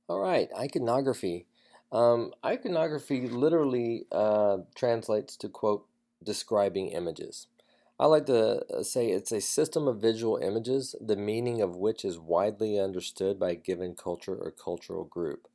All right, iconography. Iconography literally translates to, quote, describing images. I like to say it's a system of visual images, the meaning of which is widely understood by a given culture or cultural group.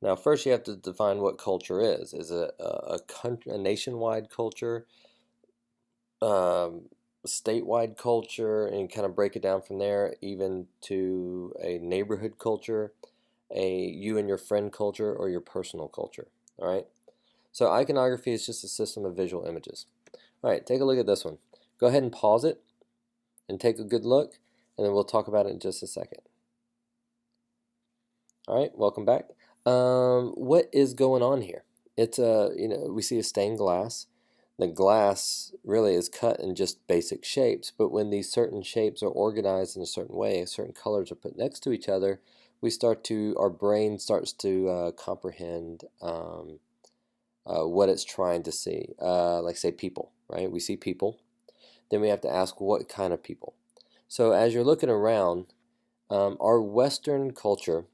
Now, first you have to define what culture is. Is it a nationwide culture, um, statewide culture, and kind of break it down from there, even to a neighborhood culture, a you and your friend culture, or your personal culture. All right. So iconography is just a system of visual images. All right, take a look at this one. Go ahead and pause it and take a good look, and then we'll talk about it in just a second. All right, welcome back. What is going on here? It's we see a stained glass. The glass really is cut in just basic shapes, but when these certain shapes are organized in a certain way, certain colors are put next to each other, our brain starts to comprehend what it's trying to see. Like say people, right? We see people, then we have to ask what kind of people. So as you're looking around, our Western culture,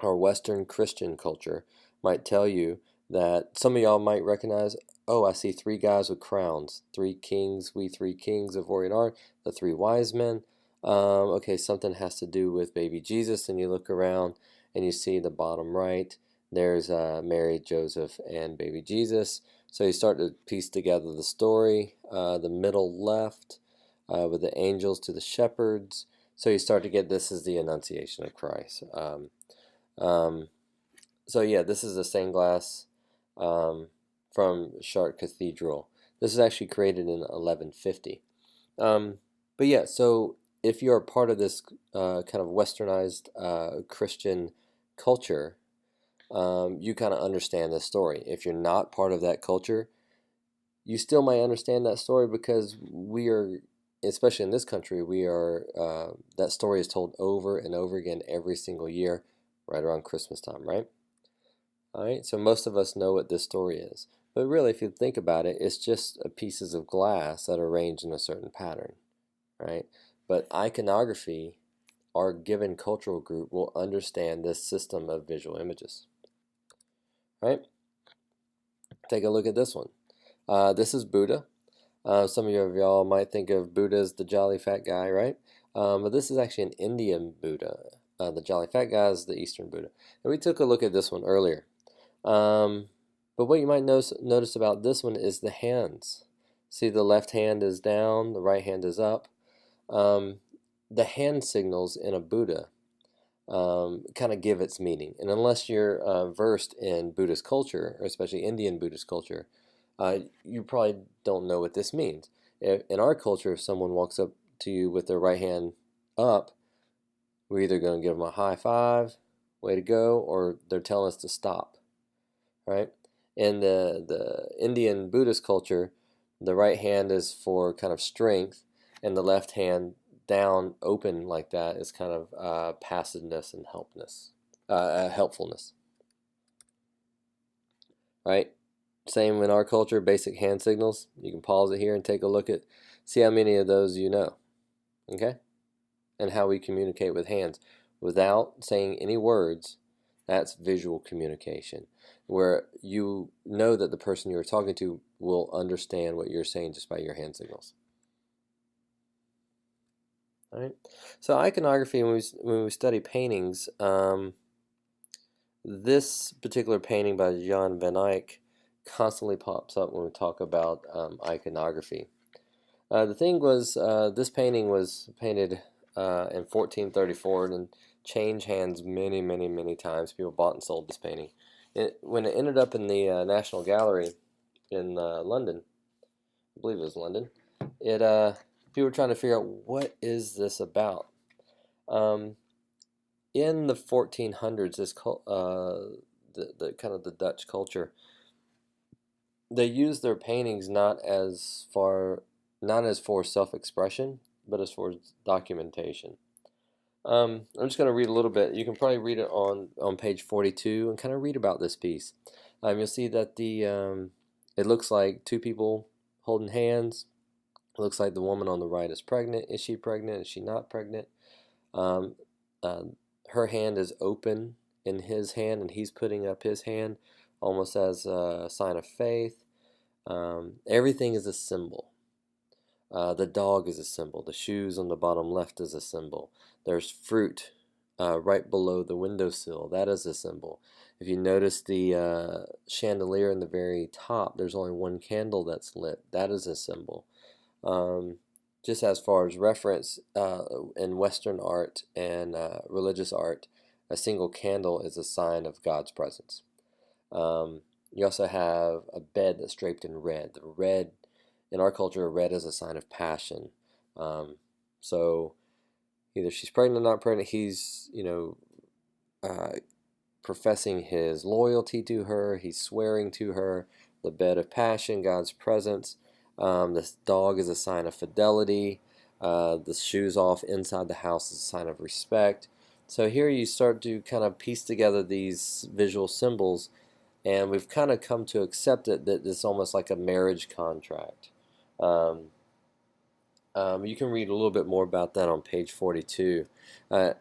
our Western Christian culture might tell you that some of y'all might recognize, oh, I see three guys with crowns, three kings, we three kings of Orient art, the three wise men. Okay, something has to do with baby Jesus, and you look around and you see the bottom right, there's Mary, Joseph, and baby Jesus. So you start to piece together the story. The middle left with the angels to the shepherds. So you start to get this is the Annunciation of Christ. Um, so yeah, this is a stained glass from Chartres Cathedral. This is actually created in 1150. But yeah, so if you're a part of this kind of westernized Christian culture, you kind of understand this story. If you're not part of that culture, you still might understand that story because we are, especially in this country, that story is told over and over again every single year, right around Christmas time, right? All right, so most of us know what this story is. But really, if you think about it, it's just pieces of glass that are arranged in a certain pattern, right? But iconography, our given cultural group will understand this system of visual images, right? Take a look at this one. This is Buddha. Some of y'all might think of Buddha as the jolly fat guy, right? But this is actually an Indian Buddha. The jolly fat guy is the Eastern Buddha. And we took a look at this one earlier. Um, but what you might notice about this one is the hands. See, the left hand is down, the right hand is up. Um, the hand signals in a Buddha kind of give its meaning. And unless you're versed in Buddhist culture, or especially Indian Buddhist culture, you probably don't know what this means. In our culture, if someone walks up to you with their right hand up, we're either going to give them a high five, way to go, or they're telling us to stop, right? In the Indian Buddhist culture, the right hand is for kind of strength, and the left hand down, open like that, is kind of passiveness and helpfulness, right? Same in our culture, basic hand signals. You can pause it here and take a look at, see how many of those you know, okay? And how we communicate with hands without saying any words. That's visual communication, where you know that the person you're talking to will understand what you're saying just by your hand signals. All right. So iconography, when we study paintings, this particular painting by Jan van Eyck constantly pops up when we talk about iconography. The thing was, this painting was painted in 1434 and changed hands many, many, many times. People bought and sold this painting. When it ended up in the National Gallery in London, I believe it was London, people were trying to figure out what is this about. Um, in the 1400s, the kind of the Dutch culture, they used their paintings not as for self-expression, but as for documentation. I'm just going to read a little bit. You can probably read it on page 42 and kind of read about this piece. You'll see that it looks like two people holding hands. It looks like the woman on the right is pregnant. Is she pregnant? Is she not pregnant? Um, uh, her hand is open. in his hand, and he's putting up his hand almost as a sign of faith. Everything is a symbol. The dog is a symbol. The shoes on the bottom left is a symbol. There's fruit right below the windowsill. That is a symbol. If you notice the chandelier in the very top, there's only one candle that's lit. That is a symbol. Just as far as reference, in Western art and religious art, a single candle is a sign of God's presence. You also have a bed that's draped in red. The red, in our culture, red is a sign of passion. So either she's pregnant or not pregnant, he's, professing his loyalty to her, he's swearing to her. The bed of passion, God's presence. This dog is a sign of fidelity. The shoes off inside the house is a sign of respect. So here you start to kind of piece together these visual symbols, and we've kind of come to accept it that it's almost like a marriage contract. You can read a little bit more about that on page 42. Here's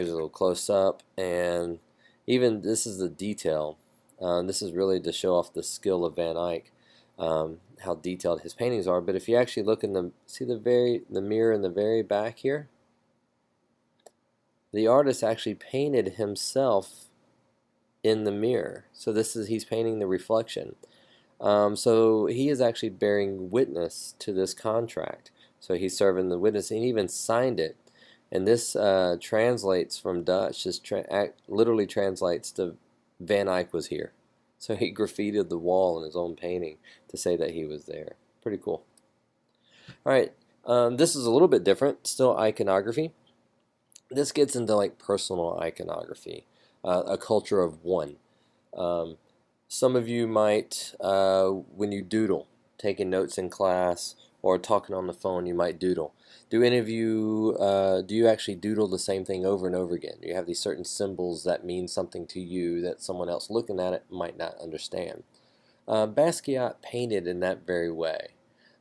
a little close-up, and even this is the detail. This is really to show off the skill of Van Eyck, how detailed his paintings are. But if you actually look in the mirror in the very back here, the artist actually painted himself in the mirror. So he's painting the reflection. So he is actually bearing witness to this contract. So he's serving the witness, and he even signed it. And this translates from Dutch, literally translates to Van Eyck was here. So he graffitied the wall in his own painting to say that he was there. Pretty cool. All right, this is a little bit different, still iconography. This gets into like personal iconography, a culture of one. Some of you might, when you doodle, taking notes in class or talking on the phone, you might doodle. Do any of you, do you actually doodle the same thing over and over again? You have these certain symbols that mean something to you that someone else looking at it might not understand. Basquiat painted in that very way.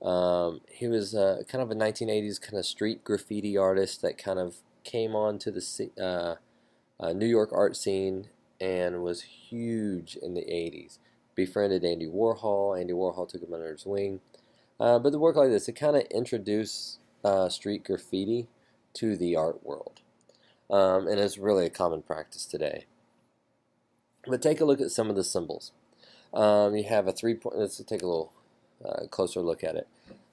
He was kind of a 1980s kind of street graffiti artist that kind of came on to the New York art scene and was huge in the 80s. Befriended Andy Warhol. Andy Warhol took him under his wing. But the work like this, it kind of introduced street graffiti to the art world. And it's really a common practice today. But take a look at some of the symbols. You have a three-point, let's take a little closer look at it.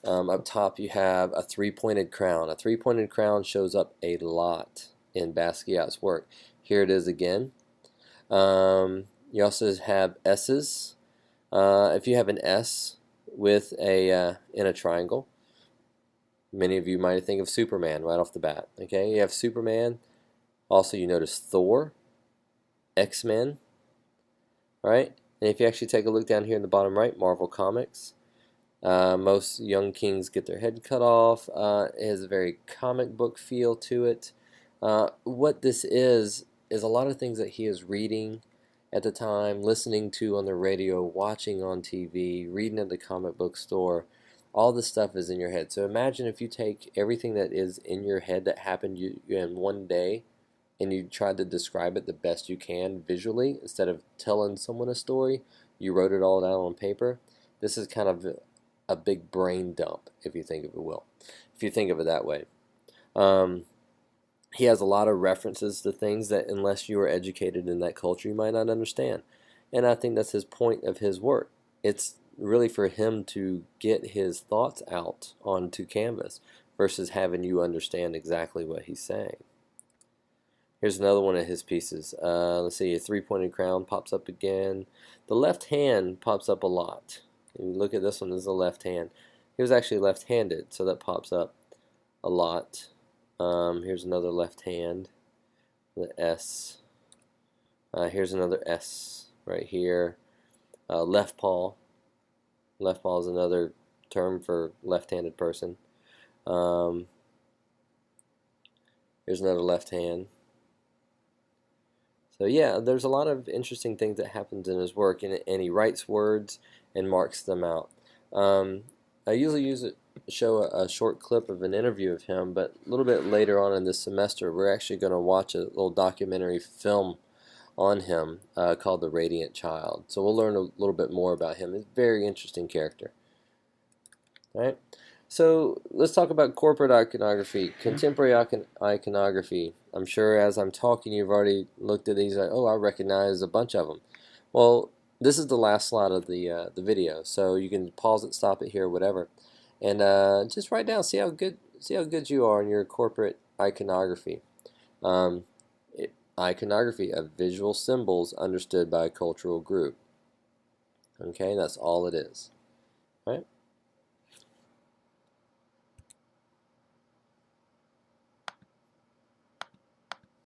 Up top you have a three-pointed crown. A three-pointed crown shows up a lot in Basquiat's work. Here it is again. You also have S's. If you have an S with in a triangle, many of you might think of Superman right off the bat. Okay, you have Superman. Also, you notice Thor, X-Men, right? And if you actually take a look down here in the bottom right, Marvel Comics. Most young kings get their head cut off. It has a very comic book feel to it. What this is a lot of things that he is reading at the time, listening to on the radio, watching on TV, reading at the comic book store. All this stuff is in your head. So imagine if you take everything that is in your head that happened in one day, and you tried to describe it the best you can visually. Instead of telling someone a story, you wrote it all down on paper. This is kind of a big brain dump, if you think of it that way. He has a lot of references to things that, unless you are educated in that culture, you might not understand. And I think that's his point of his work. It's really for him to get his thoughts out onto canvas versus having you understand exactly what he's saying. Here's another one of his pieces. Let's see, a three-pointed crown pops up again. The left hand pops up a lot. And you look at this one, this is the left hand. He was actually left-handed, so that pops up a lot. Here's another left hand, the S. Here's another S right here. Left paw. Left paw is another term for left-handed person. Here's another left hand. So yeah, there's a lot of interesting things that happens in his work, and he writes words and marks them out. I usually show a short clip of an interview of him, but a little bit later on in this semester, we're actually going to watch a little documentary film on him called the Radiant Child. So we'll learn a little bit more about him. He's a very interesting character. All right. So let's talk about corporate iconography, contemporary iconography. I'm sure as I'm talking, you've already looked at these. Like, oh, I recognize a bunch of them. Well, this is the last slide of the video, so you can pause it, stop it here, whatever, and just write down. See how good you are in your corporate iconography. Um, Iconography of visual symbols understood by a cultural group. Okay, that's all it is. Right?